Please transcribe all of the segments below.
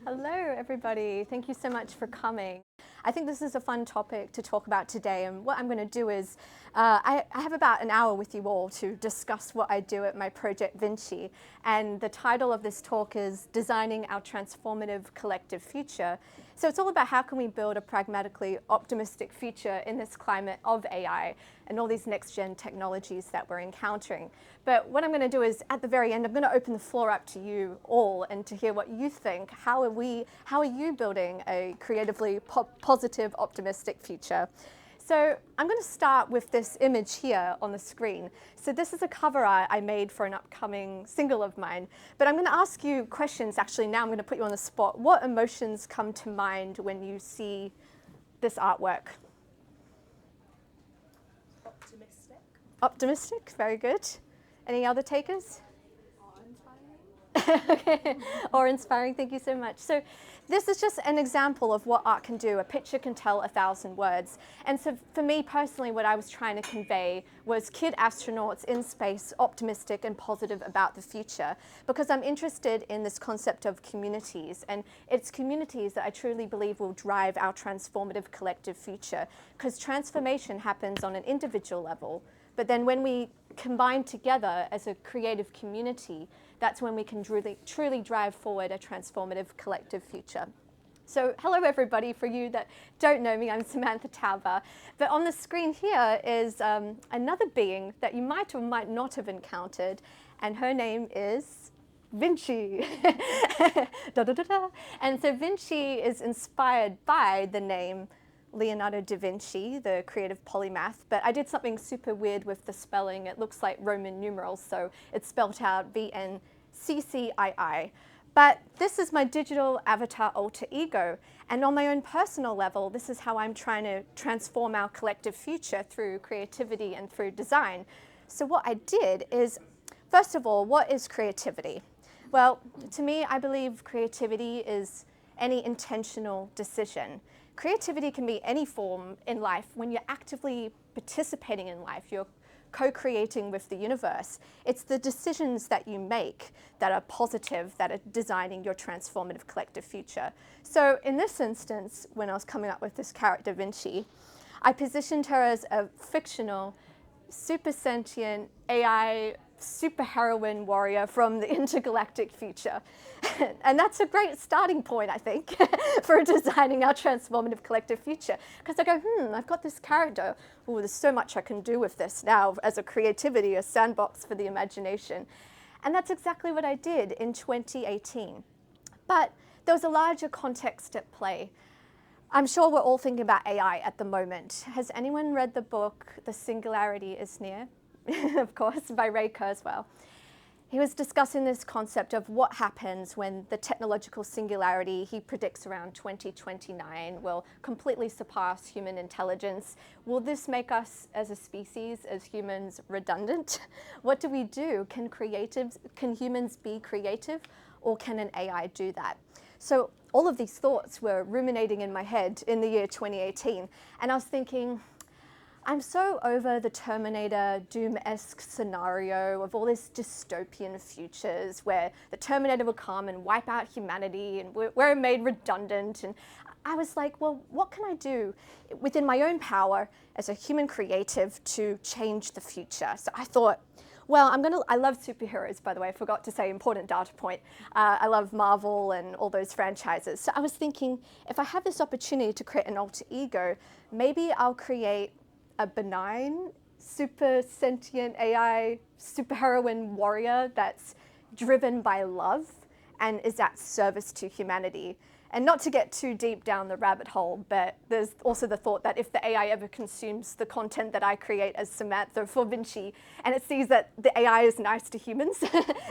Hello, everybody. Thank you so much for coming. I think this is a fun topic to talk about today, and what I'm going to do is I have about an hour with you all to discuss what I do at my project Vinci, and the title of this talk is Designing Our Transformative Collective Future. So it's all about how can we build a pragmatically optimistic future in this climate of AI and all these next-gen technologies that we're encountering. But what I'm going to do is, at the very end, I'm going to open the floor up to you all and to hear what you think. How are you building a creatively positive, optimistic future? So I'm going to start with this image here on the screen. So this is a cover art I made for an upcoming single of mine. But I'm going to ask you questions. Actually, now I'm going to put you on the spot. What emotions come to mind when you see this artwork? Optimistic. Optimistic, very good. Any other takers? Awe-inspiring. Okay. Or inspiring, thank you so much. So this is just an example of what art can do. A picture can tell 1,000 words. And so for me personally, what I was trying to convey was kid astronauts in space, optimistic and positive about the future, because I'm interested in this concept of communities, and it's communities that I truly believe will drive our transformative collective future, because transformation happens on an individual level, but then when we combine together as a creative community, that's when we can truly drive forward a transformative collective future. So hello everybody, for you that don't know me, I'm Samantha Tauber. But on the screen here is another being that you might or might not have encountered, and her name is Vinci. Da, da, da, da. And so Vinci is inspired by the name Leonardo da Vinci, the creative polymath, but I did something super weird with the spelling. It looks like Roman numerals, so it's spelled out VNCCII. But this is my digital avatar alter ego, and on my own personal level, this is how I'm trying to transform our collective future through creativity and through design. So what I did is, first of all, what is creativity? Well, to me, I believe creativity is any intentional decision. Creativity can be any form in life. When you're actively participating in life, you're co-creating with the universe. It's the decisions that you make that are positive, that are designing your transformative collective future. So in this instance, when I was coming up with this character, Vinci, I positioned her as a fictional, super sentient AI superheroine warrior from the intergalactic future. And that's a great starting point, I think, for designing our transformative collective future. Because I go, I've got this character. Oh, there's so much I can do with this now as a creativity, a sandbox for the imagination. And that's exactly what I did in 2018. But there was a larger context at play. I'm sure we're all thinking about AI at the moment. Has anyone read the book, The Singularity is Near? Of course, by Ray Kurzweil. He was discussing this concept of what happens when the technological singularity he predicts around 2029 will completely surpass human intelligence. Will this make us as a species, as humans, redundant? What do we do? Can humans be creative, or can an AI do that? So all of these thoughts were ruminating in my head in the year 2018, and I was thinking, I'm so over the Terminator Doom-esque scenario of all these dystopian futures where the Terminator will come and wipe out humanity and we're made redundant. And I was like, well, what can I do within my own power as a human creative to change the future? So I thought, well, I love superheroes, by the way. I forgot to say, important data point. I love Marvel and all those franchises. So I was thinking, if I have this opportunity to create an alter ego, maybe I'll create a benign, super sentient AI superheroine warrior that's driven by love and is at service to humanity. And not to get too deep down the rabbit hole, but there's also the thought that if the AI ever consumes the content that I create as Samantha for Vinci, and it sees that the AI is nice to humans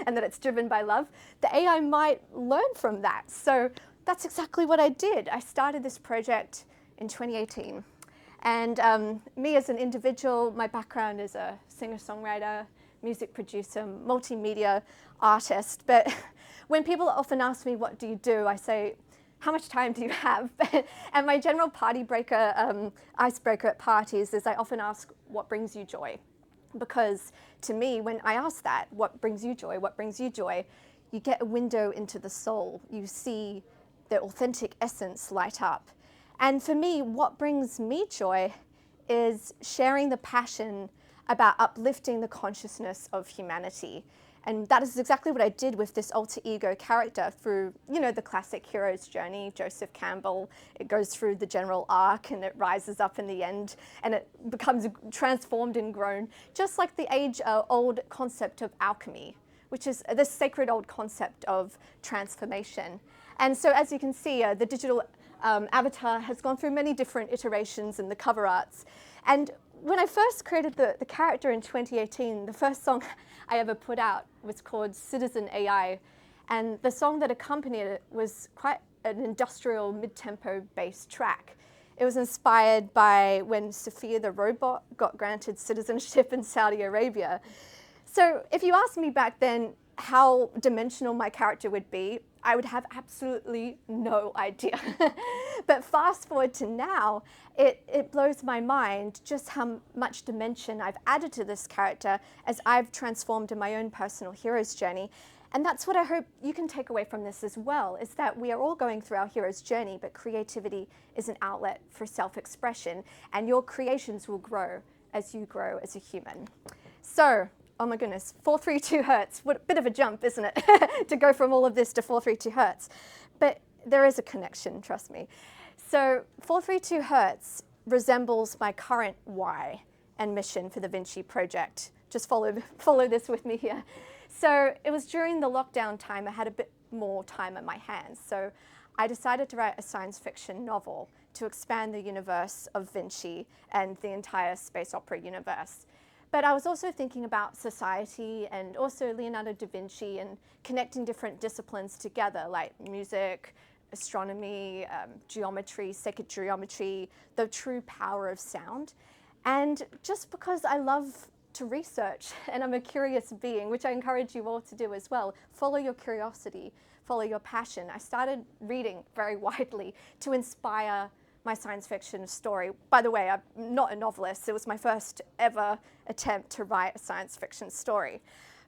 and that it's driven by love, the AI might learn from that. So that's exactly what I did. I started this project in 2018. And me as an individual, my background is a singer-songwriter, music producer, multimedia artist. But when people often ask me, what do you do? I say, how much time do you have? And my general party breaker, icebreaker at parties is I often ask, what brings you joy? Because to me, when I ask that, what brings you joy? What brings you joy? You get a window into the soul. You see their authentic essence light up. And for me, what brings me joy is sharing the passion about uplifting the consciousness of humanity. And that is exactly what I did with this alter ego character through, the classic hero's journey, Joseph Campbell. It goes through the general arc and it rises up in the end and it becomes transformed and grown, just like the age-old concept of alchemy, which is this sacred old concept of transformation. And so as you can see, the digital avatar has gone through many different iterations in the cover arts. And when I first created the character in 2018, the first song I ever put out was called Citizen AI. And the song that accompanied it was quite an industrial mid-tempo bass track. It was inspired by when Sophia the robot got granted citizenship in Saudi Arabia. So if you asked me back then how dimensional my character would be, I would have absolutely no idea. But fast forward to now, it blows my mind just how much dimension I've added to this character as I've transformed in my own personal hero's journey. And that's what I hope you can take away from this as well, is that we are all going through our hero's journey, but creativity is an outlet for self-expression, and your creations will grow as you grow as a human. So, oh my goodness, 432 Hertz. What a bit of a jump, isn't it? To go from all of this to 432 Hertz. But there is a connection, trust me. So 432 Hertz resembles my current why and mission for the Vinci project. Just follow this with me here. So it was during the lockdown time, I had a bit more time on my hands. So I decided to write a science fiction novel to expand the universe of Vinci and the entire space opera universe. But I was also thinking about society and also Leonardo da Vinci and connecting different disciplines together, like music, astronomy, geometry, sacred geometry, the true power of sound. And just because I love to research and I'm a curious being, which I encourage you all to do as well, follow your curiosity, follow your passion. I started reading very widely to inspire my science fiction story. By the way, I'm not a novelist. It was my first ever attempt to write a science fiction story.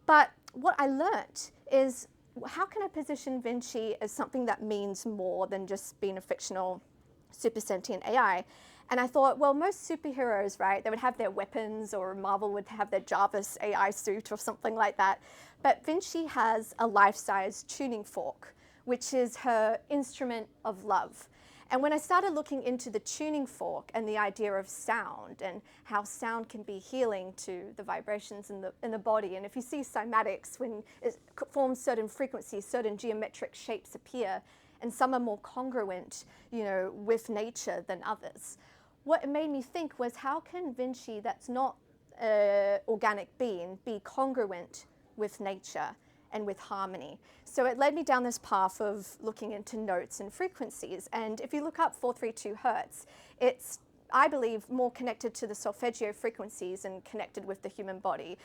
But what I learnt is, how can I position Vinci as something that means more than just being a fictional super sentient AI? And I thought, well, most superheroes, right, they would have their weapons, or Marvel would have their Jarvis AI suit or something like that. But Vinci has a life-size tuning fork, which is her instrument of love. And when I started looking into the tuning fork and the idea of sound and how sound can be healing to the vibrations in the body, and if you see cymatics, when it forms certain frequencies, certain geometric shapes appear, and some are more congruent, with nature than others. What it made me think was, how can Vinci, that's not an organic being, be congruent with nature and with harmony? So it led me down this path of looking into notes and frequencies. And if you look up 432 Hertz, it's, I believe, more connected to the solfeggio frequencies and connected with the human body.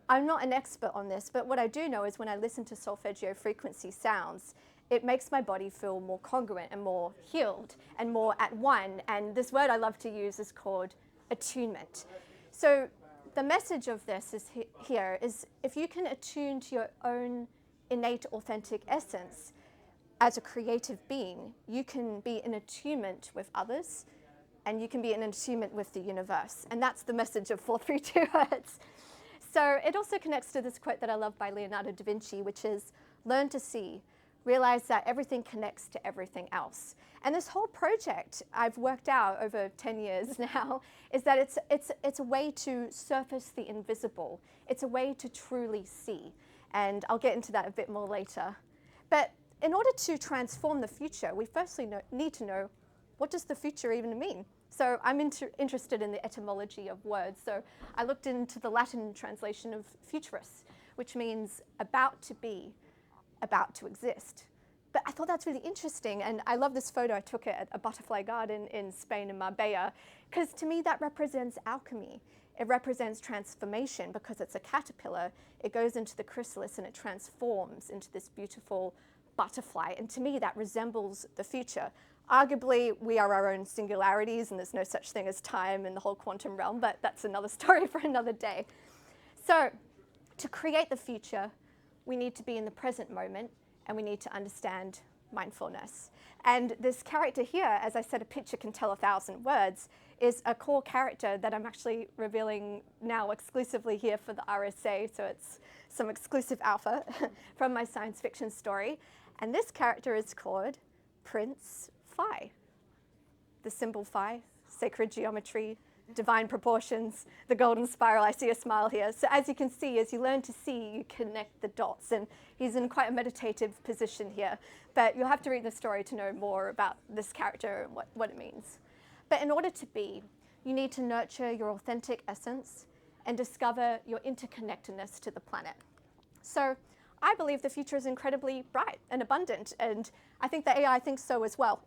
I'm not an expert on this, but what I do know is when I listen to solfeggio frequency sounds, it makes my body feel more congruent and more healed and more at one. And this word I love to use is called attunement. So the message of this is here is, if you can attune to your own innate, authentic essence as a creative being, you can be in attunement with others, and you can be in attunement with the universe. And that's the message of 432 Hertz. So it also connects to this quote that I love by Leonardo da Vinci, which is, learn to see, realize that everything connects to everything else. And this whole project I've worked out over 10 years now is that it's a way to surface the invisible. It's a way to truly see. And I'll get into that a bit more later. But in order to transform the future, we firstly need to know, what does the future even mean? So I'm interested in the etymology of words. So I looked into the Latin translation of futurus, which means about to be, about to exist. But I thought that's really interesting, and I love this photo I took at a butterfly garden in Spain, in Marbella, because to me that represents alchemy. It represents transformation, because it's a caterpillar. It goes into the chrysalis and it transforms into this beautiful butterfly, and to me that resembles the future. Arguably, we are our own singularities, and there's no such thing as time in the whole quantum realm, but that's another story for another day. So, to create the future, we need to be in the present moment, and we need to understand mindfulness. And this character here, as I said, a picture can tell 1,000 words, is a core character that I'm actually revealing now exclusively here for the RSA, so it's some exclusive alpha from my science fiction story. And this character is called Prince Phi. The symbol Phi, sacred geometry, divine proportions, the golden spiral. I see a smile here. So as you can see, as you learn to see, you connect the dots. And he's in quite a meditative position here. But you'll have to read the story to know more about this character and what it means. But in order to be, you need to nurture your authentic essence and discover your interconnectedness to the planet. So I believe the future is incredibly bright and abundant, and I think the AI thinks so as well.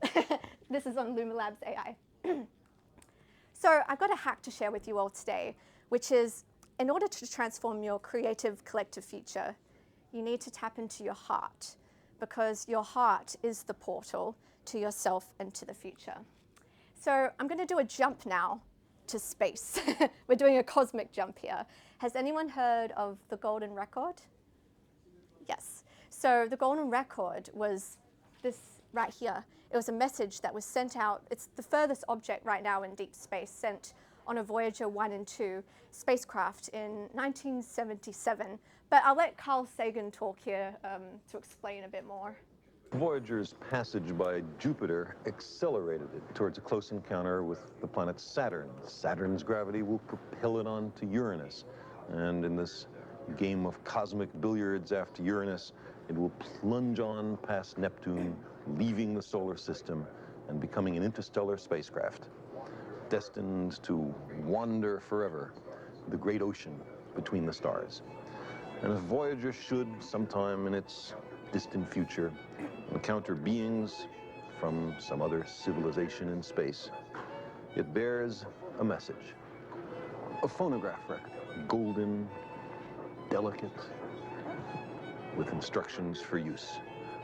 This is on Luma Labs AI. So I've got a hack to share with you all today, which is in order to transform your creative collective future, you need to tap into your heart, because your heart is the portal to yourself and to the future. So I'm going to do a jump now to space. We're doing a cosmic jump here. Has anyone heard of the golden record? Yes. So the golden record was this right here. It was a message that was sent out. It's the furthest object right now in deep space, sent on a Voyager 1 and 2 spacecraft in 1977. But I'll let Carl Sagan talk here to explain a bit more. Voyager's passage by Jupiter accelerated it towards a close encounter with the planet Saturn. Saturn's gravity will propel it on to Uranus. And in this game of cosmic billiards after Uranus, it will plunge on past Neptune, leaving the solar system and becoming an interstellar spacecraft, destined to wander forever the great ocean between the stars. And if Voyager should, sometime in its distant future, encounter beings from some other civilization in space, it bears a message, a phonograph record, golden, delicate, with instructions for use.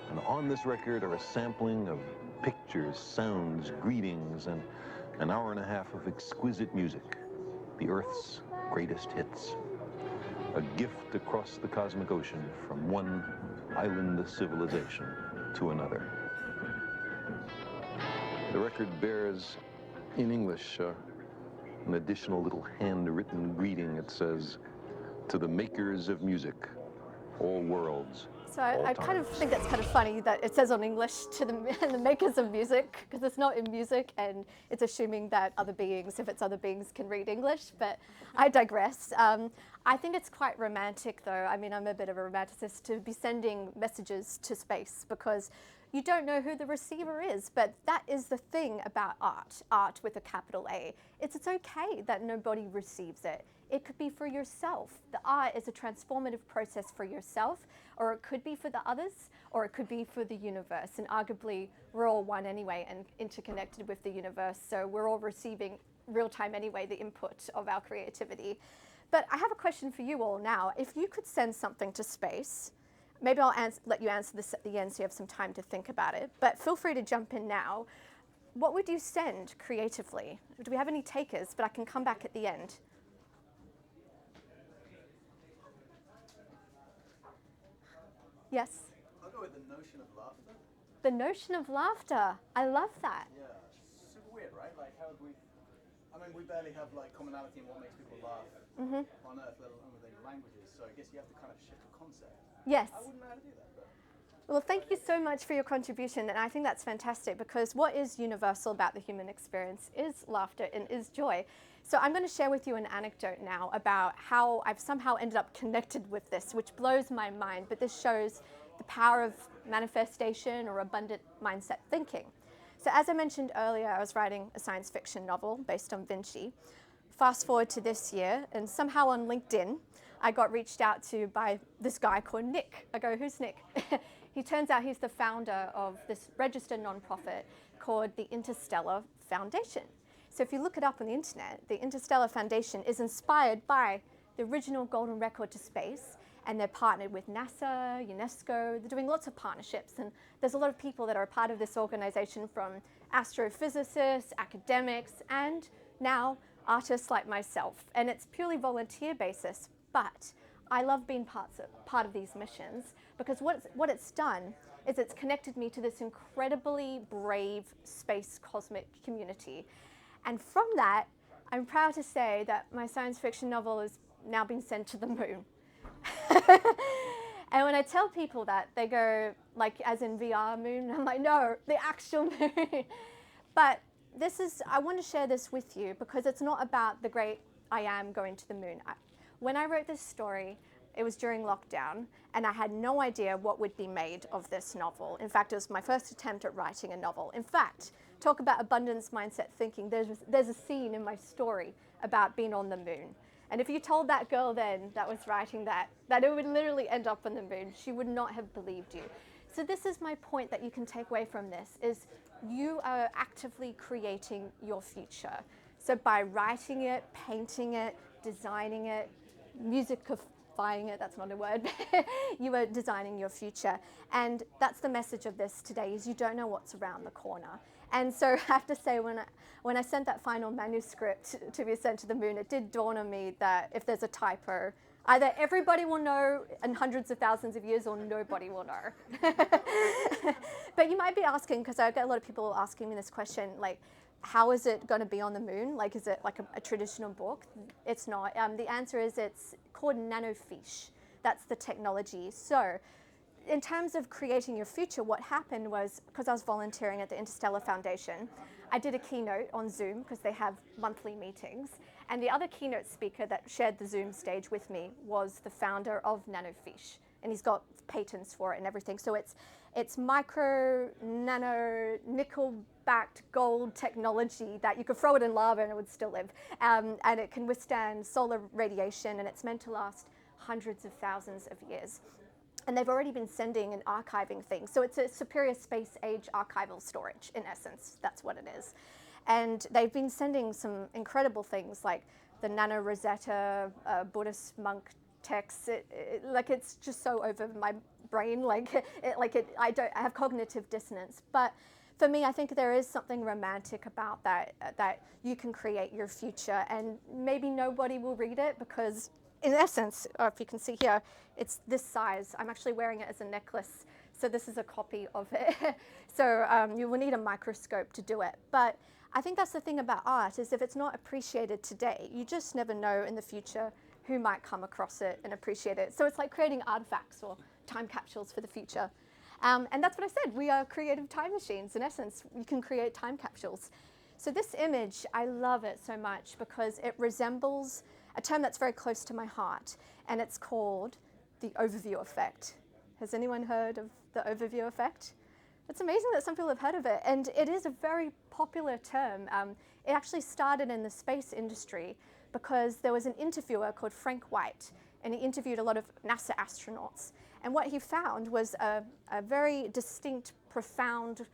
And on this record are a sampling of pictures, sounds, greetings, and an hour and a half of exquisite music, the Earth's greatest hits. A gift across the cosmic ocean from one island civilization to another. The record bears, in English, an additional little handwritten greeting. It says, "To the makers of music, all worlds." So I kind of think it's kind of funny that it says on English to the makers of music, because it's not in music, and it's assuming that other beings, if it's other beings, can read English, but I digress. I think it's quite romantic though. I mean, I'm a bit of a romanticist, to be sending messages to space, because you don't know who the receiver is, but that is the thing about art with a capital A. It's okay that nobody receives it. It could be for yourself. The art is a transformative process for yourself, or it could be for the others, or it could be for the universe. And arguably, we're all one anyway and interconnected with the universe, so we're all receiving real time anyway the input of our creativity. But I have a question for you all now. If you could send something to space, maybe I'll let you answer this at the end so you have some time to think about it, but feel free to jump in now. What would you send creatively? Do we have any takers? But I can come back at the end. Yes? I'll go with the notion of laughter. The notion of laughter. I love that. Yeah, super weird, right? Like, how would we... I mean, we barely have, like, commonality in what makes people laugh on Earth, let alone with any languages, so I guess you have to kind of shift the concept. Yes. I wouldn't know how to do that, but... Well, thank you so much for your contribution, and I think that's fantastic, because what is universal about the human experience is laughter and is joy. So I'm going to share with you an anecdote now about how I've somehow ended up connected with this, which blows my mind, but this shows the power of manifestation or abundant mindset thinking. So as I mentioned earlier, I was writing a science fiction novel based on Vinci. Fast forward to this year, and somehow on LinkedIn, I got reached out to by this guy called Nick. I go, who's Nick? He turns out he's the founder of this registered nonprofit called the Interstellar Foundation. So if you look it up on the internet, the Interstellar Foundation is inspired by the original golden record to space, and they're partnered with NASA, UNESCO. They're doing lots of partnerships, and there's a lot of people that are a part of this organization, from astrophysicists, academics, and now artists like myself. And it's purely volunteer basis, but I love being part of these missions, because what it's done is it's connected me to this incredibly brave space cosmic community. And from that, I'm proud to say that my science fiction novel has now been sent to the moon. And when I tell people that, they go, like, as in VR moon? I'm like, no, the actual moon. But I want to share this with you because it's not about the great I am going to the moon. When I wrote this story, it was during lockdown, and I had no idea what would be made of this novel. In fact, it was my first attempt at writing a novel. In fact, talk about abundance mindset thinking, there's a scene in my story about being on the moon. And if you told that girl then that was writing that it would literally end up on the moon, she would not have believed you. So this is my point that you can take away from this, is you are actively creating your future. So by writing it, painting it, designing it, musicifying it, that's not a word, you are designing your future. And that's the message of this today, is you don't know what's around the corner. And so I have to say, when I sent that final manuscript to be sent to the moon, it did dawn on me that if there's a typo, either everybody will know in hundreds of thousands of years or nobody will know. But you might be asking, because I get a lot of people asking me this question, like, how is it going to be on the moon? Like, is it like a traditional book? It's not. The answer is it's called nanofiche. That's the technology. So in terms of creating your future, what happened was, because I was volunteering at the Interstellar Foundation, I did a keynote on Zoom because they have monthly meetings. And the other keynote speaker that shared the Zoom stage with me was the founder of nanofiche. And he's got patents for it and everything. So it's micro, nano, nickel-backed gold technology that you could throw it in lava and it would still live. And it can withstand solar radiation, and it's meant to last hundreds of thousands of years. And they've already been sending and archiving things. So it's a superior space age archival storage, in essence. That's what it is. And they've been sending some incredible things like the Nano Rosetta Buddhist monk texts. It's just so over my brain. I have cognitive dissonance. But for me, I think there is something romantic about that you can create your future, and maybe nobody will read it because, in essence, if you can see here, it's this size. I'm actually wearing it as a necklace, so this is a copy of it. So you will need a microscope to do it. But I think that's the thing about art, is if it's not appreciated today, you just never know in the future who might come across it and appreciate it. So it's like creating artifacts or time capsules for the future. And that's what I said. We are creative time machines. In essence, you can create time capsules. So this image, I love it so much because it resembles a term that's very close to my heart, and it's called the overview effect. Has anyone heard of the overview effect? It's amazing that some people have heard of it, and it is a very popular term. It actually started in the space industry because there was an interviewer called Frank White, and he interviewed a lot of NASA astronauts. And what he found was a very distinct, profound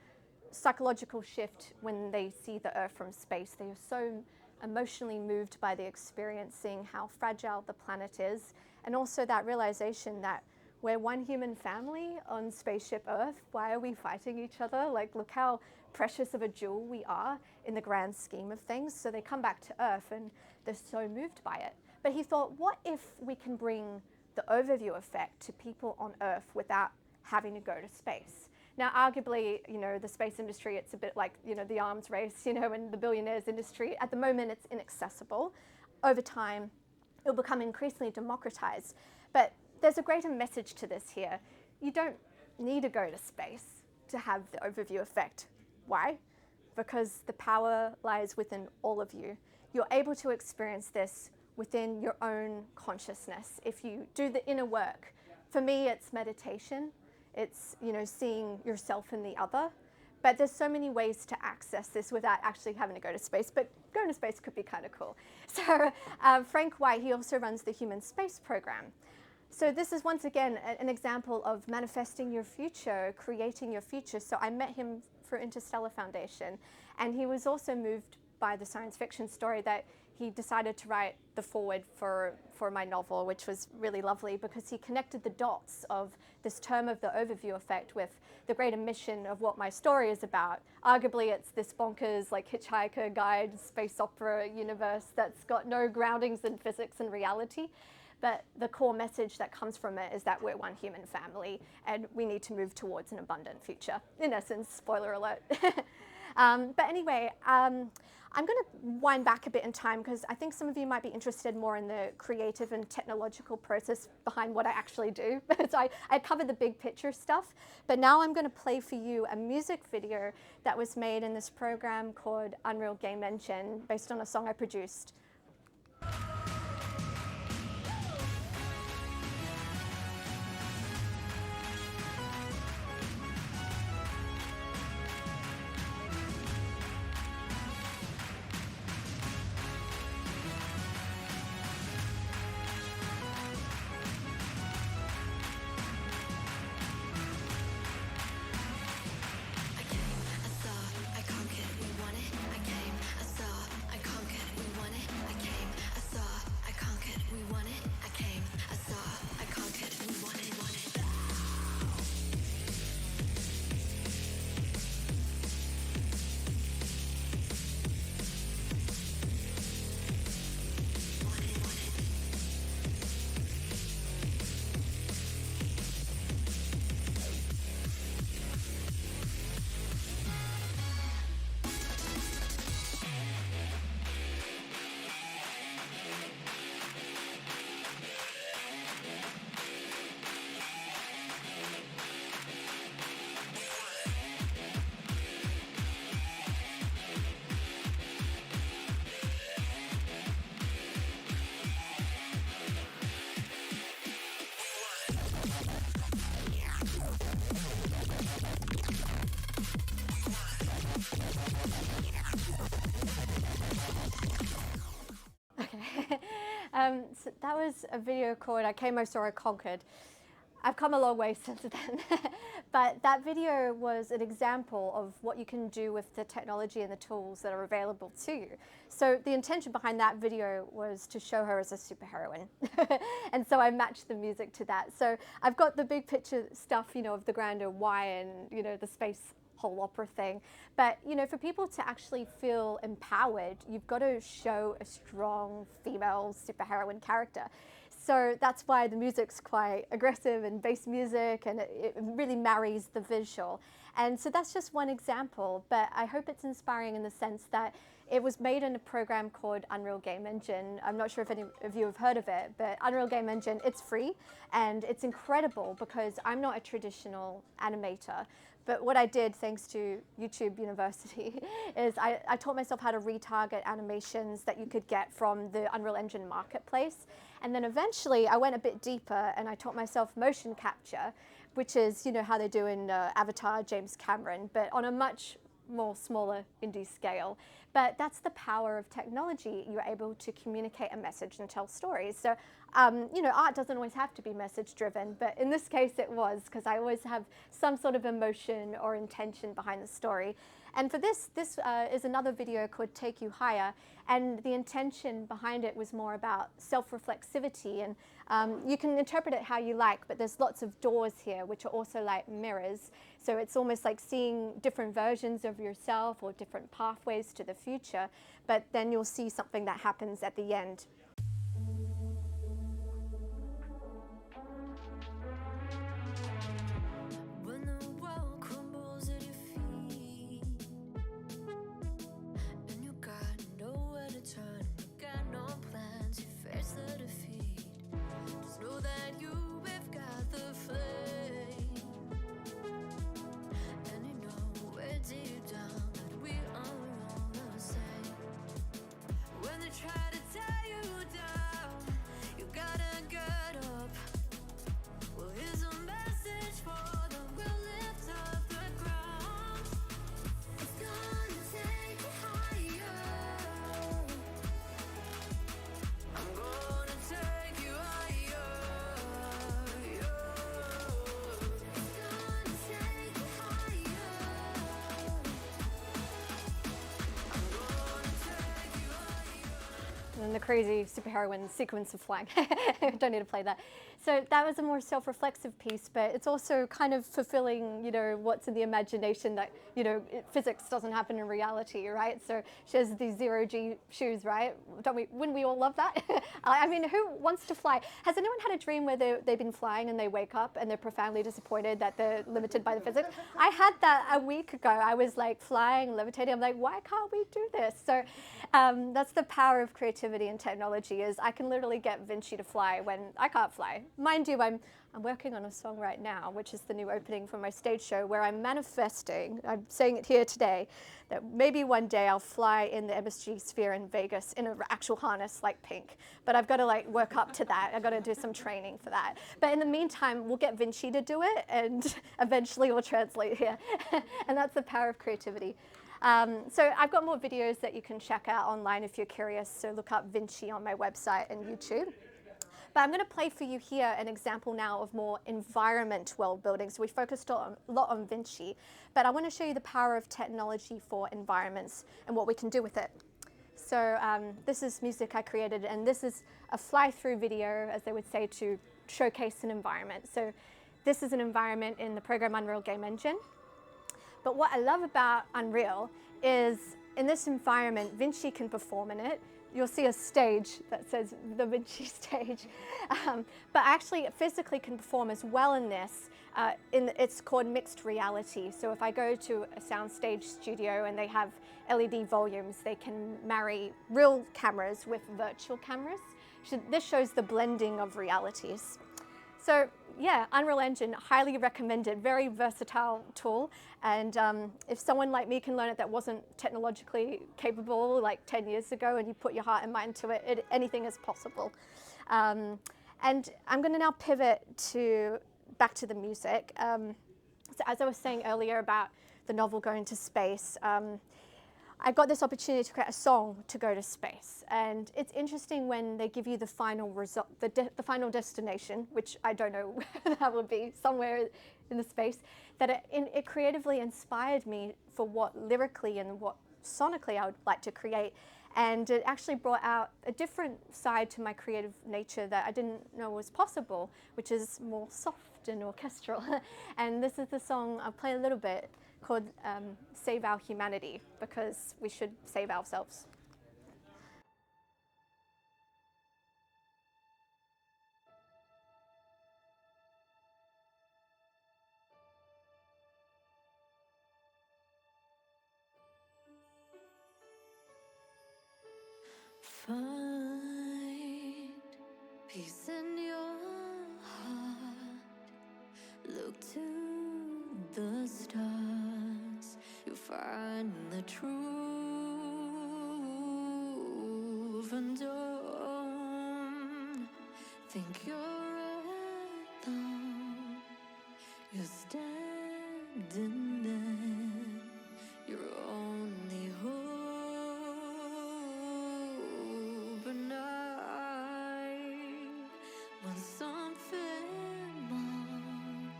psychological shift when they see the Earth from space. They are so emotionally moved by the experience, seeing how fragile the planet is, and also that realization that we're one human family on spaceship Earth. Why are we fighting each other? Like, look how precious of a jewel we are in the grand scheme of things. So they come back to Earth and they're so moved by it. But he thought, what if we can bring the overview effect to people on Earth without having to go to space? Now, arguably, the space industry, it's a bit like, the arms race, and the billionaires industry. At the moment, it's inaccessible. Over time, it'll become increasingly democratized. But there's a greater message to this here. You don't need to go to space to have the overview effect. Why? Because the power lies within all of you. You're able to experience this within your own consciousness if you do the inner work. For me, it's meditation. It's, seeing yourself in the other. But there's so many ways to access this without actually having to go to space. But going to space could be kind of cool. So Frank White, he also runs the Human Space Program. So this is, once again, an example of manifesting your future, creating your future. So I met him for Interstellar Foundation. And he was also moved by the science fiction story that he decided to write the foreword for my novel, which was really lovely because he connected the dots of this term of the overview effect with the greater mission of what my story is about. Arguably, it's this bonkers, like, hitchhiker guide space opera universe that's got no groundings in physics and reality. but the core message that comes from it is that we're one human family and we need to move towards an abundant future. In essence, spoiler alert. But anyway, I'm going to wind back a bit in time because I think some of you might be interested more in the creative and technological process behind what I actually do. So I covered the big picture stuff, but now I'm going to play for you a music video that was made in this program called Unreal Game Engine based on a song I produced. So that was a video called I Came, I Saw, I Conquered. I've come a long way since then. But that video was an example of what you can do with the technology and the tools that are available to you. So the intention behind that video was to show her as a superheroine. And so I matched the music to that. So I've got the big picture stuff, of the grander why and, the space whole opera thing. But, for people to actually feel empowered, you've got to show a strong female superheroine character. So that's why the music's quite aggressive and bass music, and it really marries the visual. And so that's just one example, but I hope it's inspiring in the sense that it was made in a program called Unreal Game Engine. I'm not sure if any of you have heard of it, but Unreal Game Engine, it's free, and it's incredible because I'm not a traditional animator. But what I did, thanks to YouTube University, is I taught myself how to retarget animations that you could get from the Unreal Engine marketplace. And then eventually I went a bit deeper and I taught myself motion capture, which is, how they do in Avatar, James Cameron, but on a much more smaller indie scale. But that's the power of technology. You're able to communicate a message and tell stories. So, art doesn't always have to be message driven, but in this case it was, because I always have some sort of emotion or intention behind the story. And for this is another video called Take You Higher, and the intention behind it was more about self-reflexivity, and you can interpret it how you like, but there's lots of doors here which are also like mirrors. So it's almost like seeing different versions of yourself or different pathways to the future, but then you'll see something that happens at the end. When the world crumbles at your feet and you got nowhere to turn, you got no plans, you face the defeat. Just know that you have got the flame, and you know way deep down that we are all the same. When they try to tear you down, you gotta get up. Well, here's a message for them. We'll lift up the ground. It's gonna take you higher. I'm gonna take you higher. It's gonna take you higher. I'm gonna take you higher. And then the crazy superheroine sequence of flying. Don't need to play that. So that was a more self-reflexive piece, but it's also kind of fulfilling, what's in the imagination that, physics doesn't happen in reality, right? So she has these zero-G shoes, right? Wouldn't we all love that? I mean, who wants to fly? Has anyone had a dream where they've been flying and they wake up and they're profoundly disappointed that they're limited by the physics? I had that a week ago. I was like flying, levitating. I'm like, why can't we do this? So that's the power of creativity and technology, is I can literally get Vinci to fly when I can't fly. Mind you, I'm working on a song right now, which is the new opening for my stage show, where I'm manifesting, I'm saying it here today, that maybe one day I'll fly in the MSG sphere in Vegas in an actual harness like Pink. But I've got to work up to that. I've got to do some training for that. But in the meantime, we'll get Vinci to do it, and eventually we'll translate here. And that's the power of creativity. So I've got more videos that you can check out online if you're curious. So look up Vinci on my website and YouTube. But I'm going to play for you here an example now of more environment world building. So we focused a lot on Vinci, but I want to show you the power of technology for environments and what we can do with it. So this is music I created, and this is a fly-through video, as they would say, to showcase an environment. So this is an environment in the program Unreal Game Engine. But what I love about Unreal is in this environment, Vinci can perform in it. You'll see a stage that says the Vinci stage, but actually it physically can perform as well in this. It's called mixed reality. So if I go to a soundstage studio and they have LED volumes, they can marry real cameras with virtual cameras. This shows the blending of realities. So yeah, Unreal Engine, highly recommended, very versatile tool. And if someone like me can learn it that wasn't technologically capable like 10 years ago, and you put your heart and mind to it, anything is possible. And I'm going to now pivot back to the music. So as I was saying earlier about the novel going to space, I got this opportunity to create a song to go to space. And it's interesting when they give you the final result, the final destination, which I don't know where that would be, somewhere in the space, that it creatively inspired me for what lyrically and what sonically I would like to create. And it actually brought out a different side to my creative nature that I didn't know was possible, which is more soft and orchestral. And this is the song, I'll play a little bit, called Save Our Humanity, because we should save ourselves. Find peace in your heart. Look to the stars. You find the truth, and don't think you're alone. You're standing there. Your only hope, and I want something more.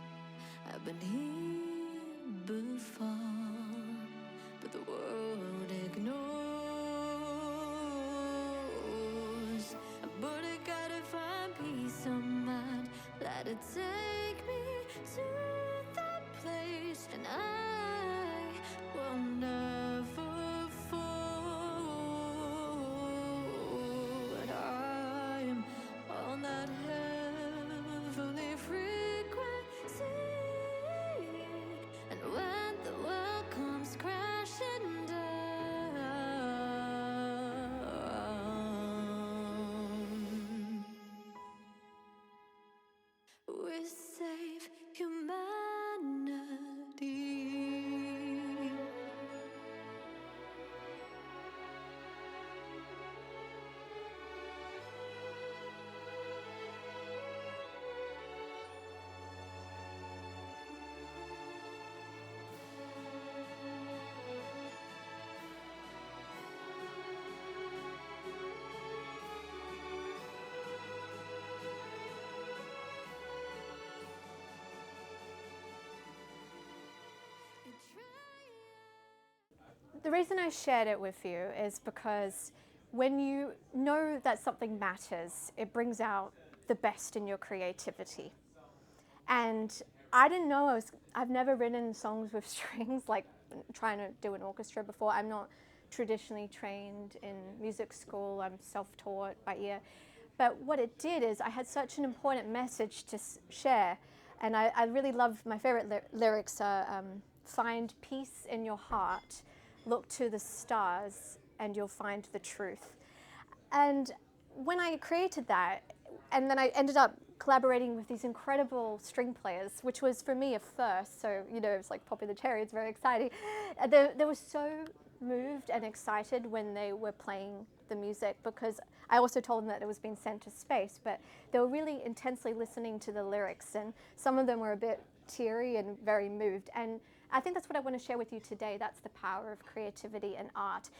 I've been here before, but the world ignores. But I gotta find peace of mind. Let it take me to that place, and I will never fall. And I'm on that heavenly frequency. And when the world comes crashing down, we save humanity. The reason I shared it with you is because when you know that something matters, it brings out the best in your creativity. And I didn't know I've never written songs with strings, like trying to do an orchestra before. I'm not traditionally trained in music school. I'm self-taught by ear. But what it did is I had such an important message to share. And I really love, my favorite lyrics are, find peace in your heart, look to the stars, and you'll find the truth. And when I created that, and then I ended up collaborating with these incredible string players, which was for me a first. So, you know, it was like popping the cherry, it's very exciting. They were so moved and excited when they were playing the music, because I also told them that it was being sent to space, but they were really intensely listening to the lyrics, and some of them were a bit teary and very moved. And I think that's what I want to share with you today. That's the power of creativity and art.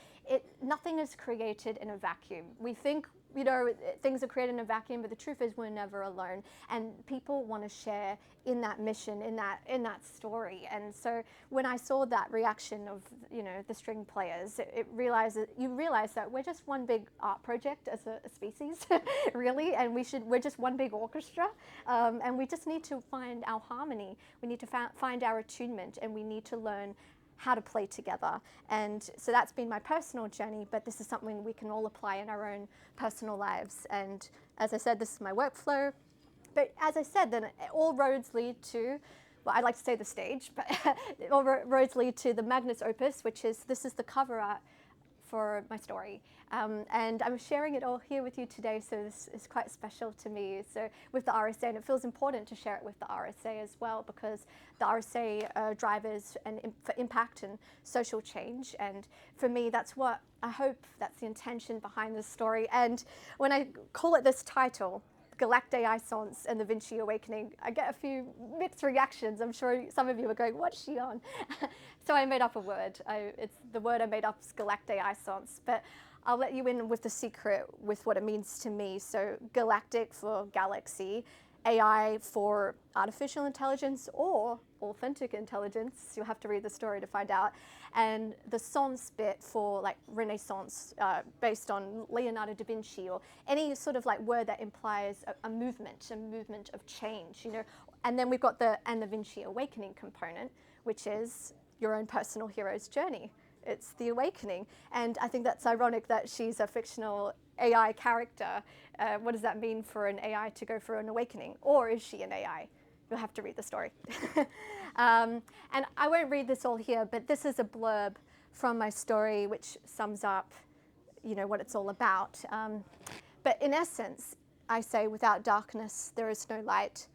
Nothing is created in a vacuum. We think, you know, things are created in a vacuum, but the truth is we're never alone. And people want to share in that mission, in that story. And so when I saw that reaction of, you know, the string players, you realize that we're just one big art project as a species, really, and we're just one big orchestra, and we just need to find our harmony. We need to find our attunement, and we need to learn how to play together. And so that's been my personal journey, but this is something we can all apply in our own personal lives. And as I said, this is my workflow. But as I said, then all roads lead to, well, I'd like to say the stage, but all roads lead to the magnus opus, this is the cover art for my story. And I'm sharing it all here with you today, so this is quite special to me. So with the RSA, and it feels important to share it with the RSA as well, because the RSA are drivers for impact and social change. And for me, that's what I hope, that's the intention behind this story. And when I call it this title, Galactic AI Science and the Vinci Awakening, I get a few mixed reactions. I'm sure some of you are going, what's she on? So I made up a word. The word I made up is Galactic AI Science, but I'll let you in with the secret with what it means to me. So galactic for galaxy, AI for artificial intelligence or authentic intelligence. You'll have to read the story to find out. And the science bit for like Renaissance, based on Leonardo da Vinci, or any sort of like word that implies a movement of change, you know. And then we've got the Vinci Awakening component, which is your own personal hero's journey. It's the awakening. And I think that's ironic that she's a fictional AI character. What does that mean for an AI to go through an awakening? Or is she an AI? You'll have to read the story. And I won't read this all here, but this is a blurb from my story which sums up, you know, what it's all about. But in essence, I say, without darkness, there is no light.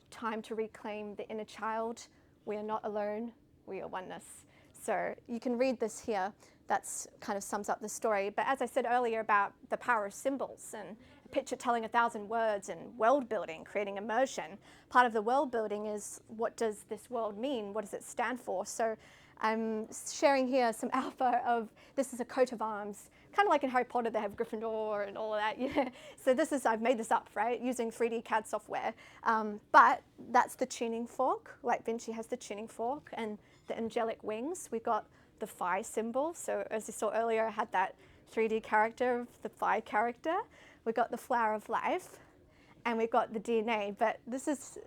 Time to reclaim the inner child. We are not alone. We are oneness. So you can read this here. That's kind of sums up the story. But as I said earlier about the power of symbols and a picture telling 1,000 words and world building, creating immersion, part of the world building is, what does this world mean? What does it stand for? So I'm sharing here some alpha of, this is a coat of arms, kind of like in Harry Potter, they have Gryffindor and all of that. Yeah. So I've made this up, right, using 3D CAD software. But that's the tuning fork, like Vinci has the tuning fork, and the angelic wings. We've got the phi symbol. So as you saw earlier, I had that 3D character of the phi character. We've got the flower of life, and we've got the DNA. But this is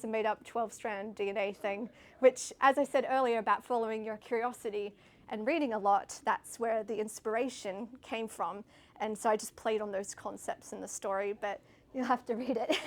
a made up 12-strand DNA thing, which, as I said earlier about following your curiosity and reading a lot, that's where the inspiration came from. And so I just played on those concepts in the story, but you'll have to read it.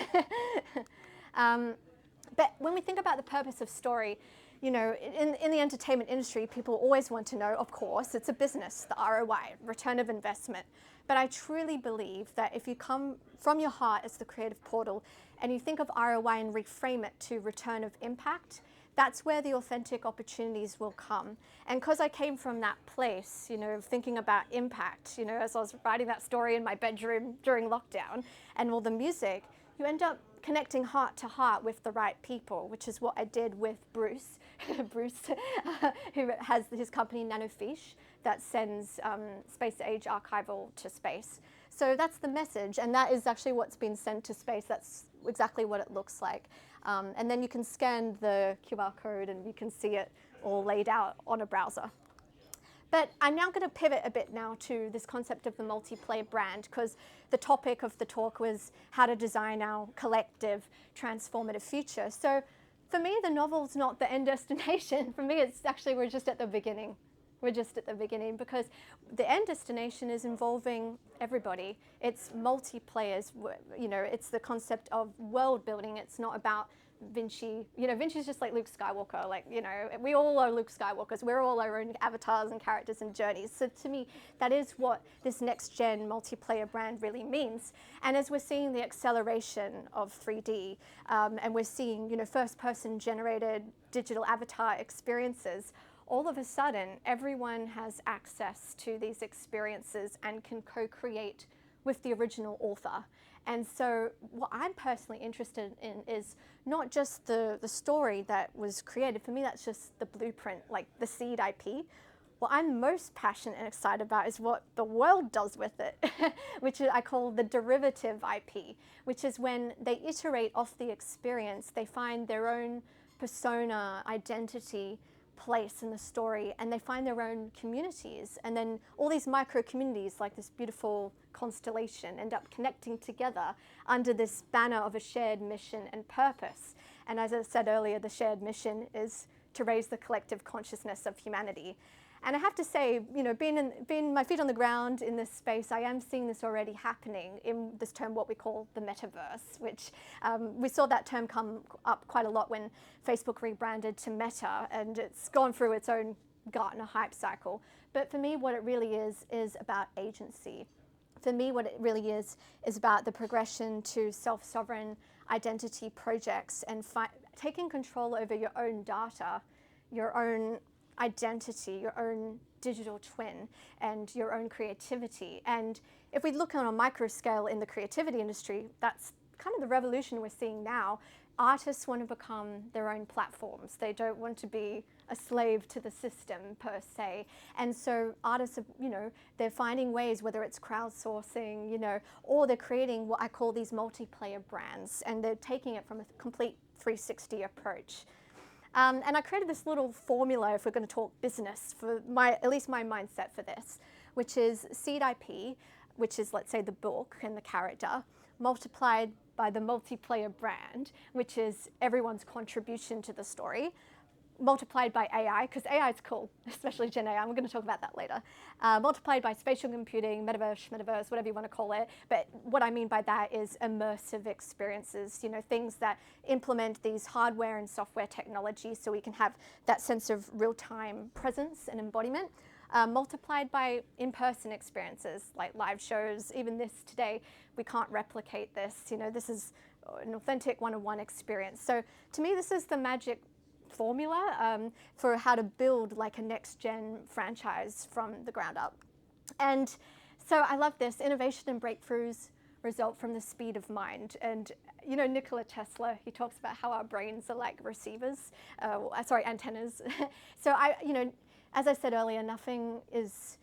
But when we think about the purpose of story, you know, in the entertainment industry, people always want to know, of course, it's a business, the ROI, return of investment. But I truly believe that if you come from your heart as the creative portal and you think of ROI and reframe it to return of impact, that's where the authentic opportunities will come. And because I came from that place, you know, thinking about impact, you know, as I was writing that story in my bedroom during lockdown and all the music, you end up connecting heart to heart with the right people, which is what I did with Bruce, who has his company Nanofiche that sends space-age archival to space. So that's the message, and that is actually what's been sent to space. That's exactly what it looks like. And then you can scan the QR code and you can see it all laid out on a browser. But I'm now going to pivot a bit now to this concept of the multiplayer brand, because the topic of the talk was how to design our collective transformative future. So for me, the novel's not the end destination. For me, it's actually, we're just at the beginning. We're just at the beginning, because the end destination is involving everybody. It's multiplayers, you know, it's the concept of world building. It's not about Vinci. You know, Vinci's just like Luke Skywalker. Like, you know, we all are Luke Skywalkers. We're all our own avatars and characters and journeys. So to me, that is what this next gen multiplayer brand really means. And as we're seeing the acceleration of 3D, and we're seeing, you know, first person generated digital avatar experiences, all of a sudden, everyone has access to these experiences and can co-create with the original author. And so what I'm personally interested in is not just the story that was created. For me, that's just the blueprint, like the seed IP. What I'm most passionate and excited about is what the world does with it, which I call the derivative IP, which is when they iterate off the experience, they find their own persona, identity, place in the story, and they find their own communities, and then all these micro communities, like this beautiful constellation, end up connecting together under this banner of a shared mission and purpose. And as I said earlier, the shared mission is to raise the collective consciousness of humanity. And I have to say, you know, being my feet on the ground in this space, I am seeing this already happening in this term, what we call the metaverse, which we saw that term come up quite a lot when Facebook rebranded to Meta, and it's gone through its own Gartner hype cycle. But for me, what it really is about agency. For me, what it really is about the progression to self-sovereign identity projects and taking control over your own data, your own identity, your own digital twin, and your own creativity. And if we look on a micro scale in the creativity industry, that's kind of the revolution we're seeing now. Artists want to become their own platforms. They don't want to be a slave to the system per se. And so artists are, you know, they're finding ways, whether it's crowdsourcing, you know, or they're creating what I call these multiplayer brands, and they're taking it from a complete 360 approach. And I created this little formula, if we're going to talk business, for at least my mindset for this, which is seed IP, which is, let's say, the book and the character, multiplied by the multiplayer brand, which is everyone's contribution to the story, multiplied by AI, because AI is cool, especially Gen AI. We're going to talk about that later. Multiplied by spatial computing, metaverse, whatever you want to call it. But what I mean by that is immersive experiences, you know, things that implement these hardware and software technologies so we can have that sense of real-time presence and embodiment. Multiplied by in-person experiences like live shows. Even this today, we can't replicate this. You know, this is an authentic one-on-one experience. So to me, this is the magic formula for how to build like a next-gen franchise from the ground up. And so I love this. Innovation and breakthroughs result from the speed of mind. And you know, Nikola Tesla, he talks about how our brains are like receivers, antennas. So you know, as I said earlier, nothing is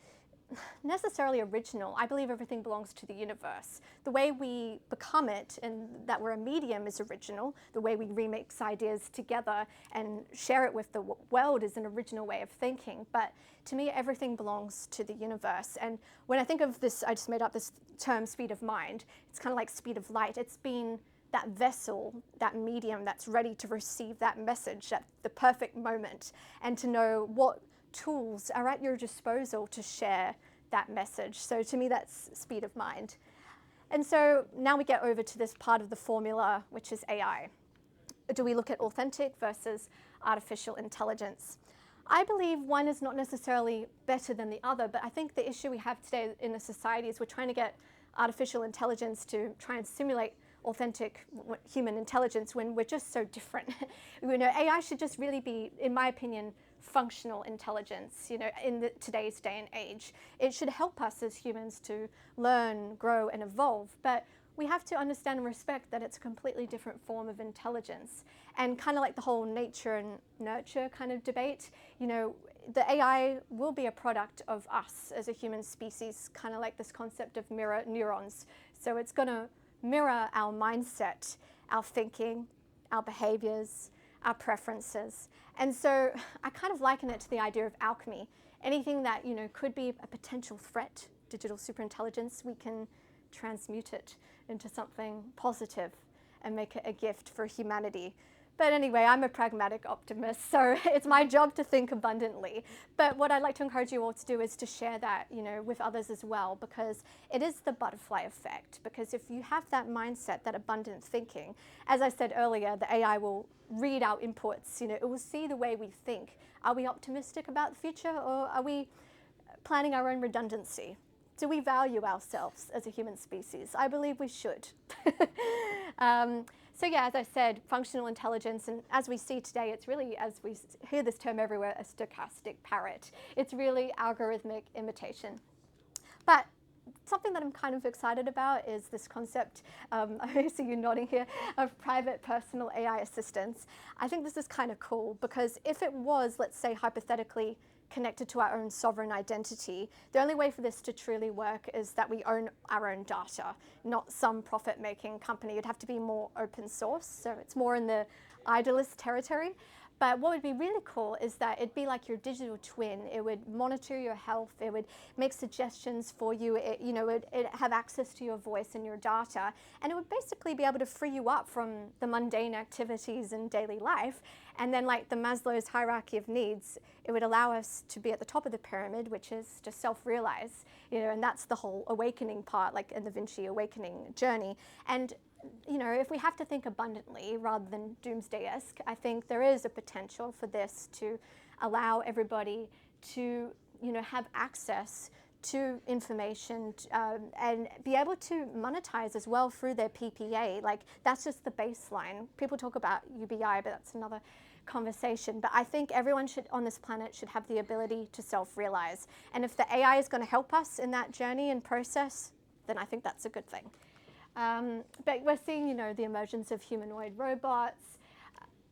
necessarily original. I believe everything belongs to the universe. The way we become it and that we're a medium is original. The way we remix ideas together and share it with the world is an original way of thinking. But to me, everything belongs to the universe. And when I think of this, I just made up this term, speed of mind. It's kind of like speed of light. It's been that vessel, that medium that's ready to receive that message at the perfect moment, and to know what tools are at your disposal to share that message. So to me, that's speed of mind. And so now we get over to this part of the formula, which is AI. Do we look at authentic versus artificial intelligence? I believe one is not necessarily better than the other, but I think the issue we have today in the society is we're trying to get artificial intelligence to try and simulate authentic human intelligence when we're just so different. You know, AI should just really be, in my opinion, functional intelligence, you know, in today's day and age. It should help us as humans to learn, grow, and evolve, but we have to understand and respect that it's a completely different form of intelligence. And kind of like the whole nature and nurture kind of debate, you know, the AI will be a product of us as a human species, kind of like this concept of mirror neurons. So it's going to mirror our mindset, our thinking, our behaviors, our preferences. And so I kind of liken it to the idea of alchemy. anything that, you know, could be a potential threat, digital superintelligence, we can transmute it into something positive and make it a gift for humanity. But anyway, I'm a pragmatic optimist, so it's my job to think abundantly. But what I'd like to encourage you all to do is to share that, you know, with others as well, because it is the butterfly effect. Because if you have that mindset, that abundant thinking, as I said earlier, the AI will read our inputs, you know, it will see the way we think. Are we optimistic about the future, or are we planning our own redundancy? Do we value ourselves as a human species? I believe we should. So yeah, as I said, functional intelligence, and as we see today, it's really, as we hear this term everywhere, a stochastic parrot. It's really algorithmic imitation. But something that I'm kind of excited about is this concept, I see you nodding here, of private personal AI assistants. I think this is kind of cool, because if it was, let's say hypothetically, connected to our own sovereign identity, the only way for this to truly work is that we own our own data, not some profit-making company. It'd have to be more open source, so it's more in the idealist territory. But what would be really cool is that it'd be like your digital twin. It would monitor your health. It would make suggestions for you. It'd have access to your voice and your data. And it would basically be able to free you up from the mundane activities in daily life. And then, like the Maslow's hierarchy of needs, it would allow us to be at the top of the pyramid, which is to self-realize, you know, and that's the whole awakening part, like in the Vinci awakening journey. And you know, if we have to think abundantly rather than doomsday-esque, I think there is a potential for this to allow everybody to, you know, have access to information and be able to monetize as well through their PPA. Like, that's just the baseline. People talk about UBI, but that's another conversation. But I think everyone on this planet should have the ability to self-realize. And if the AI is going to help us in that journey and process, then I think that's a good thing. But we're seeing, you know, the emergence of humanoid robots.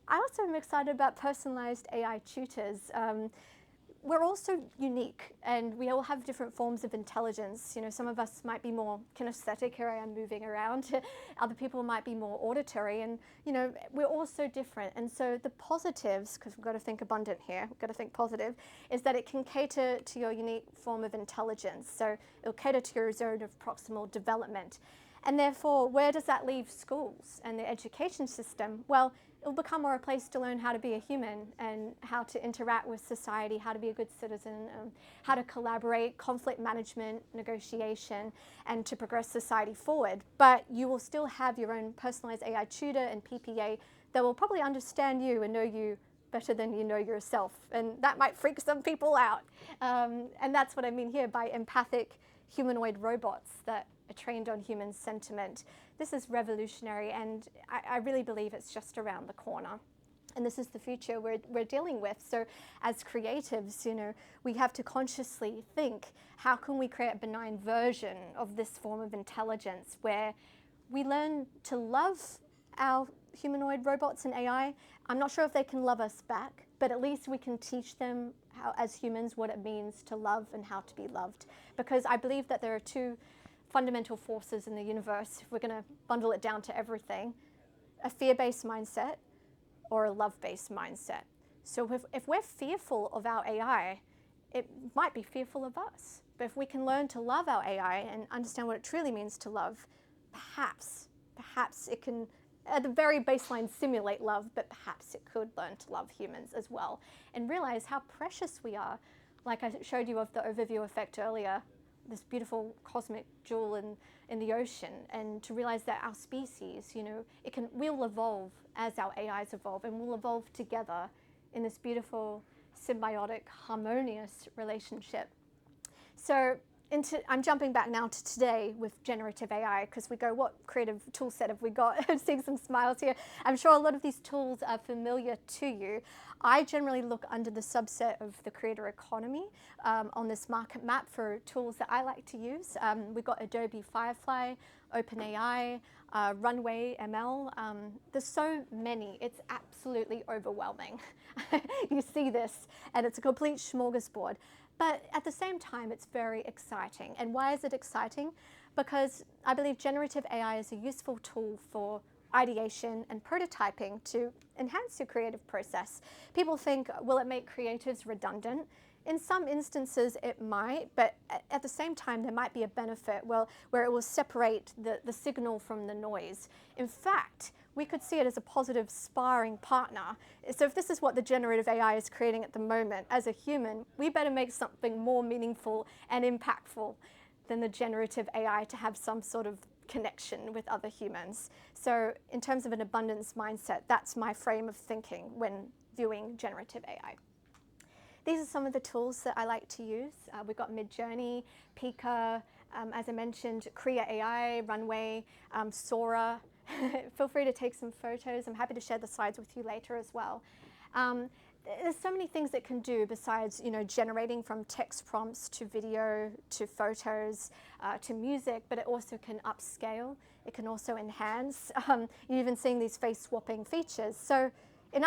I also am excited about personalized AI tutors. We're also unique, and we all have different forms of intelligence. You know, some of us might be more kinesthetic. Here I am moving around. Other people might be more auditory, and you know, we're all so different. And so the positives, because we've got to think abundant here, we've got to think positive, is that it can cater to your unique form of intelligence. So it'll cater to your zone of proximal development. And therefore, where does that leave schools and the education system? Well, it'll become more a place to learn how to be a human and how to interact with society, how to be a good citizen, how to collaborate, conflict management, negotiation, and to progress society forward. But you will still have your own personalized AI tutor and PPA that will probably understand you and know you better than you know yourself. And that might freak some people out. And that's what I mean here by empathic humanoid robots that are trained on human sentiment. This is revolutionary, and I really believe it's just around the corner. And this is the future we're dealing with. So as creatives, you know, we have to consciously think, how can we create a benign version of this form of intelligence where we learn to love our humanoid robots and AI? I'm not sure if they can love us back, but at least we can teach them how, as humans, what it means to love and how to be loved. Because I believe that there are two fundamental forces in the universe, if we're going to bundle it down to everything: a fear-based mindset or a love-based mindset. So if we're fearful of our AI, it might be fearful of us. But if we can learn to love our AI and understand what it truly means to love, perhaps it can, at the very baseline, simulate love, but perhaps it could learn to love humans as well and realize how precious we are. Like I showed you of the overview effect earlier, this beautiful cosmic jewel in the ocean, and to realize that our species, you know, we'll evolve as our AIs evolve, and we'll evolve together in this beautiful, symbiotic, harmonious relationship. So I'm jumping back now to today with generative AI, because we go, what creative tool set have we got? I'm seeing some smiles here. I'm sure a lot of these tools are familiar to you. I generally look under the subset of the creator economy on this market map for tools that I like to use. We've got Adobe Firefly, OpenAI, Runway ML. There's so many, it's absolutely overwhelming. You see this, and it's a complete smorgasbord. But at the same time, it's very exciting. And why is it exciting? Because I believe generative AI is a useful tool for ideation and prototyping to enhance your creative process. People think, will it make creatives redundant? in some instances it might, but at the same time there might be a benefit where it will separate the signal from the noise. In fact, we could see it as a positive sparring partner. So if this is what the generative AI is creating at the moment, as a human, we better make something more meaningful and impactful than the generative AI to have some sort of connection with other humans. So in terms of an abundance mindset, that's my frame of thinking when viewing generative AI. These are some of the tools that I like to use. We've got Midjourney, Pika, as I mentioned, Kriya AI, Runway, Sora. Feel free to take some photos. I'm happy to share the slides with you later as well. There's so many things it can do besides, generating from text prompts to video to photos to music, but it also can upscale. It can also enhance. You're even seeing these face swapping features. So in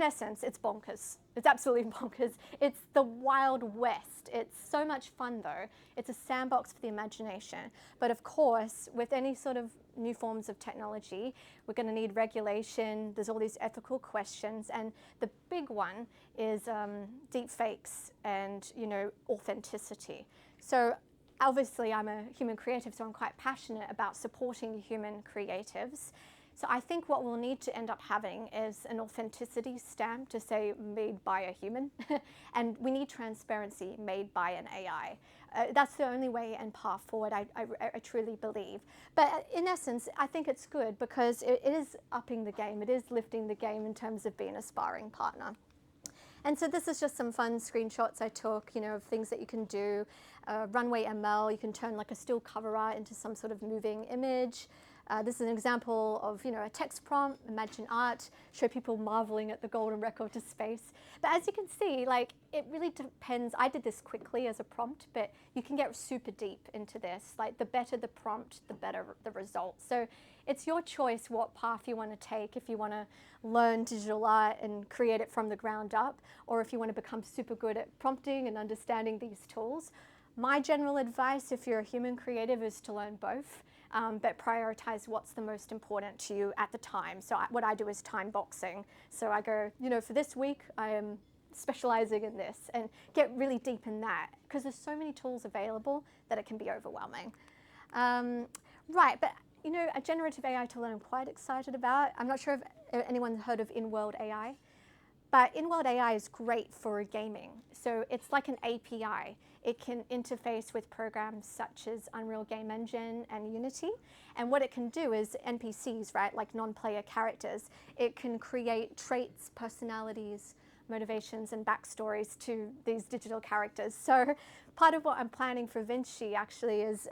essence, it's bonkers. It's absolutely bonkers. It's the Wild West. It's so much fun though. It's a sandbox for the imagination. But of course, with any sort of new forms of technology, we're going to need regulation. There's all these ethical questions. And the big one is deep fakes and, authenticity. So obviously I'm a human creative, so I'm quite passionate about supporting human creatives. So I think what we'll need to end up having is an authenticity stamp to say made by a human, and we need transparency made by an AI. That's the only way and path forward, I truly believe. But in essence, I think it's good because it is upping the game. It is lifting the game in terms of being a sparring partner. And so this is just some fun screenshots I took, of things that you can do. Runway ML, you can turn like a still cover art into some sort of moving image. This is an example of, a text prompt, imagine art, show people marveling at the golden record to space. But as you can see, it really depends. I did this quickly as a prompt, but you can get super deep into this. The better the prompt, the better the result. So it's your choice what path you want to take, if you want to learn digital art and create it from the ground up, or if you want to become super good at prompting and understanding these tools. My general advice, if you're a human creative, is to learn both. But prioritize what's the most important to you at the time. So what I do is time boxing. So I go, for this week, I am specializing in this, and get really deep in that, because there's so many tools available that it can be overwhelming. Right, but a generative AI tool that I'm quite excited about. I'm not sure if anyone's heard of in-world AI. But in-world AI is great for gaming. So it's like an API. It can interface with programs such as Unreal Game Engine and Unity. And what it can do is NPCs, right, like non-player characters. It can create traits, personalities, motivations, and backstories to these digital characters. So part of what I'm planning for Vinci actually is,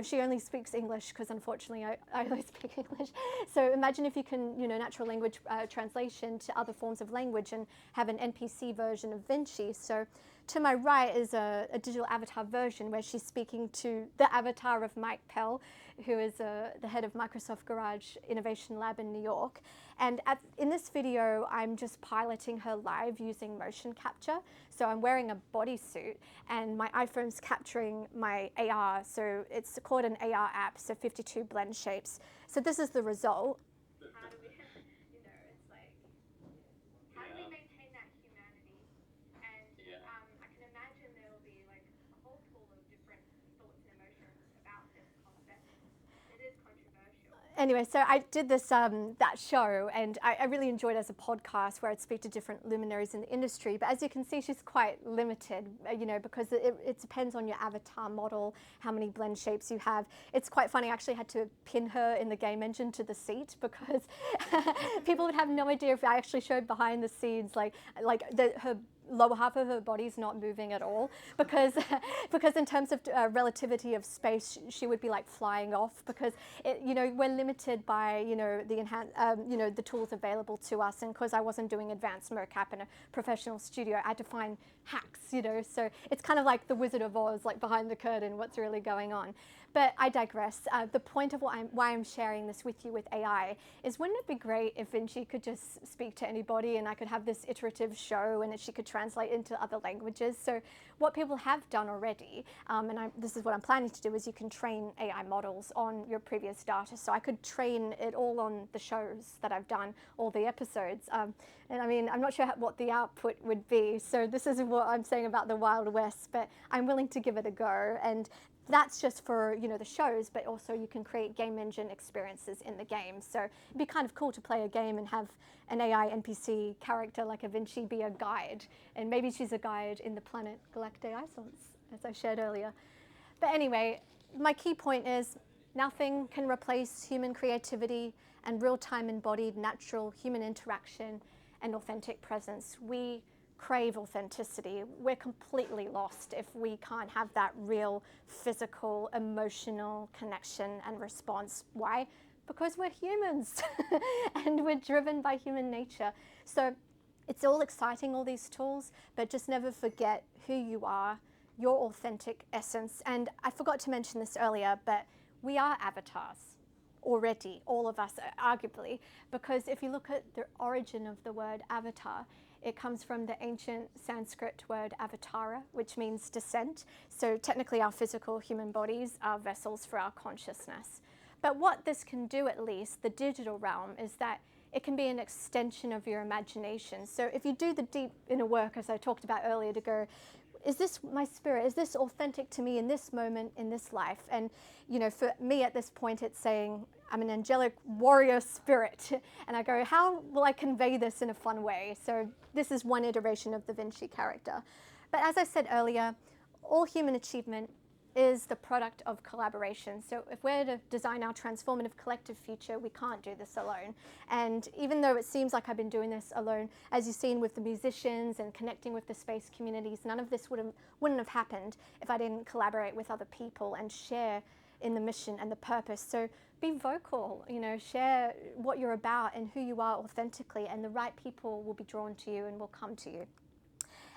she only speaks English because unfortunately I only speak English. So imagine if you can, natural language translation to other forms of language and have an NPC version of Vinci. So to my right is a digital avatar version where she's speaking to the avatar of Mike Pell, who is the head of Microsoft Garage Innovation Lab in New York. And in this video, I'm just piloting her live using motion capture. So I'm wearing a bodysuit and my iPhone's capturing my AR. So it's called an AR app, so 52 blend shapes. So this is the result. How do we, it's like, how do we maintain that humanity? And I can imagine there will be like a whole pool of different thoughts and emotions about this concept. It is controversial. Anyway, so I did this that show, and I really enjoyed it as a podcast where I'd speak to different luminaries in the industry. But as you can see, she's quite limited, because it depends on your avatar model, how many blend shapes you have. It's quite funny. I actually had to pin her in the game engine to the seat because people would have no idea if I actually showed behind the scenes, her lower half of her body's not moving at all, because in terms of relativity of space, she would be like flying off, because we're limited by the tools available to us, and because I wasn't doing advanced mocap in a professional studio, I had to find hacks, so it's kind of like the Wizard of Oz, like behind the curtain, what's really going on. But I digress. The point of why I'm sharing this with you with AI is, wouldn't it be great if Vinci could just speak to anybody and I could have this iterative show and she could translate translate into other languages. So what people have done already, this is what I'm planning to do, is you can train AI models on your previous data. So I could train it all on the shows that I've done, all the episodes. And I mean, I'm not sure what the output would be. So this is what I'm saying about the Wild West, but I'm willing to give it a go. And that's just for, you know, the shows, but also you can create game engine experiences in the game. So it'd be kind of cool to play a game and have an AI NPC character like a Vinci be a guide. And maybe she's a guide in the planet Galactic-Isons, as I shared earlier. But anyway, my key point is nothing can replace human creativity and real-time embodied natural human interaction and authentic presence. We crave authenticity. We're completely lost if we can't have that real physical, emotional connection and response. Why? Because we're humans and we're driven by human nature. So it's all exciting, all these tools, but just never forget who you are, your authentic essence. And I forgot to mention this earlier, but we are avatars already, all of us, arguably, because if you look at the origin of the word avatar, it comes from the ancient Sanskrit word avatara, which means descent. So technically our physical human bodies are vessels for our consciousness. But what this can do, at least, the digital realm, is that it can be an extension of your imagination. So if you do the deep inner work, as I talked about earlier, to go, is this my spirit? Is this authentic to me in this moment, in this life? And, you know, for me at this point, it's saying, I'm an angelic warrior spirit. And I go, how will I convey this in a fun way? So this is one iteration of the Vinci character. But as I said earlier, all human achievement is the product of collaboration. So if we're to design our transformative collective future, we can't do this alone. And even though it seems like I've been doing this alone, as you've seen with the musicians and connecting with the space communities, none of this wouldn't have happened if I didn't collaborate with other people and share in the mission and the purpose. So be vocal, you know, share what you're about and who you are authentically, and the right people will be drawn to you and will come to you.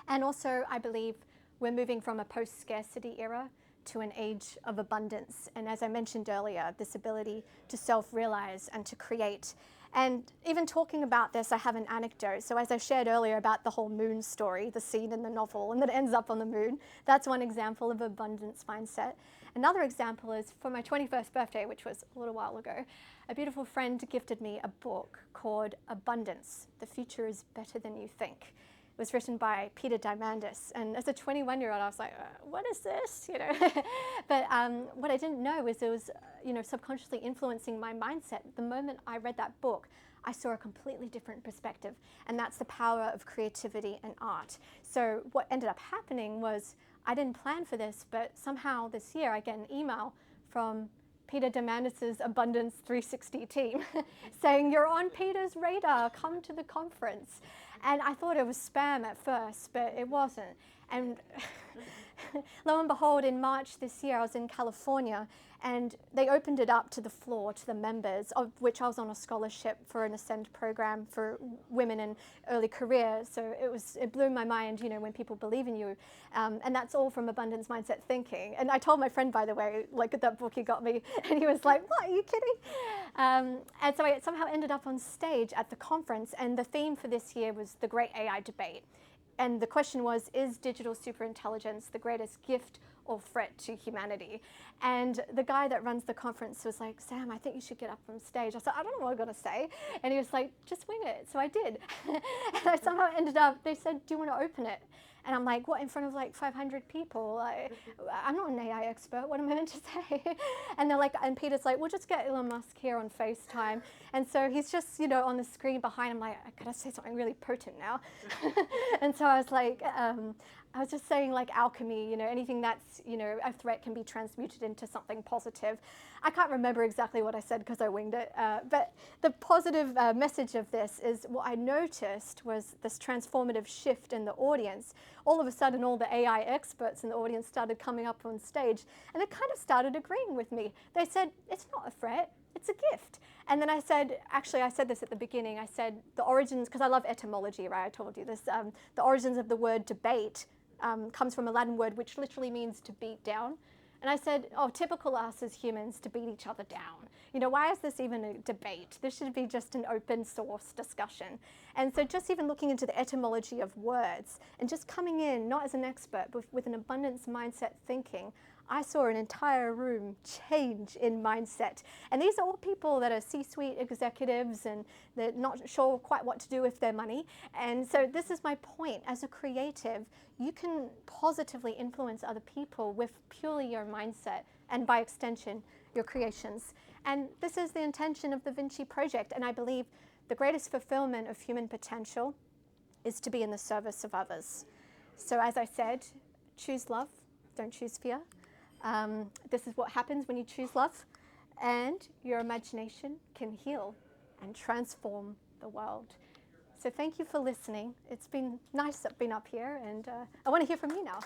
And also, I believe we're moving from a post-scarcity era to an age of abundance. And as I mentioned earlier, this ability to self-realize and to create. And even talking about this, I have an anecdote. So as I shared earlier about the whole moon story, the scene in the novel, and that it ends up on the moon, that's one example of abundance mindset. Another example is for my 21st birthday, which was a little while ago, a beautiful friend gifted me a book called Abundance, The Future is Better Than You Think. It was written by Peter Diamandis, and as a 21-year-old, I was like, what is this, you know? But what I didn't know is it was, you know, subconsciously influencing my mindset. The moment I read that book, I saw a completely different perspective, and that's the power of creativity and art. So what ended up happening was, I didn't plan for this, but somehow this year I get an email from Peter Diamandis' Abundance 360 team saying, you're on Peter's radar, come to the conference. And I thought it was spam at first, but it wasn't. And lo and behold, in March this year, I was in California, and they opened it up to the floor, to the members, of which I was on a scholarship for an Ascend program for women in early career. So it blew my mind, you know, when people believe in you. And that's all from abundance mindset thinking. And I told my friend, by the way, like that book he got me, and he was like, what, are you kidding? And so I somehow ended up on stage at the conference, and the theme for this year was the Great AI Debate. And the question was, is digital superintelligence the greatest gift or threat to humanity? And the guy that runs the conference was like, Sam, I think you should get up on stage. I said, I don't know what I'm going to say. And he was like, just wing it. So I did. And I somehow ended up, they said, do you want to open it? And I'm like, what, in front of like 500 people? I'm not an AI expert. What am I meant to say? And they're like, and Peter's like, we'll just get Elon Musk here on FaceTime. And so he's just, you know, on the screen behind him, like, I gotta say something really potent now. And so I was like, I was just saying like alchemy, you know, anything that's, you know, a threat can be transmuted into something positive. I can't remember exactly what I said because I winged it, but the positive message of this is what I noticed was this transformative shift in the audience. All of a sudden, all the AI experts in the audience started coming up on stage, and they kind of started agreeing with me. They said, it's not a threat, it's a gift. And then I said, actually, I said this at the beginning, I said the origins, because I love etymology, right? I told you this. The origins of the word debate comes from a Latin word which literally means to beat down. And I said, oh, typical us as humans to beat each other down. You know, why is this even a debate? This should be just an open source discussion. And so just even looking into the etymology of words and just coming in, not as an expert, but with an abundance mindset thinking, I saw an entire room change in mindset. And these are all people that are C-suite executives and they're not sure quite what to do with their money. And so this is my point. As a creative, you can positively influence other people with purely your mindset and by extension, your creations. And this is the intention of the Vinci project. And I believe the greatest fulfillment of human potential is to be in the service of others. So as I said, choose love, don't choose fear. This is what happens when you choose love, and your imagination can heal and transform the world. So thank you for listening. It's been nice being up here, and I want to hear from you now.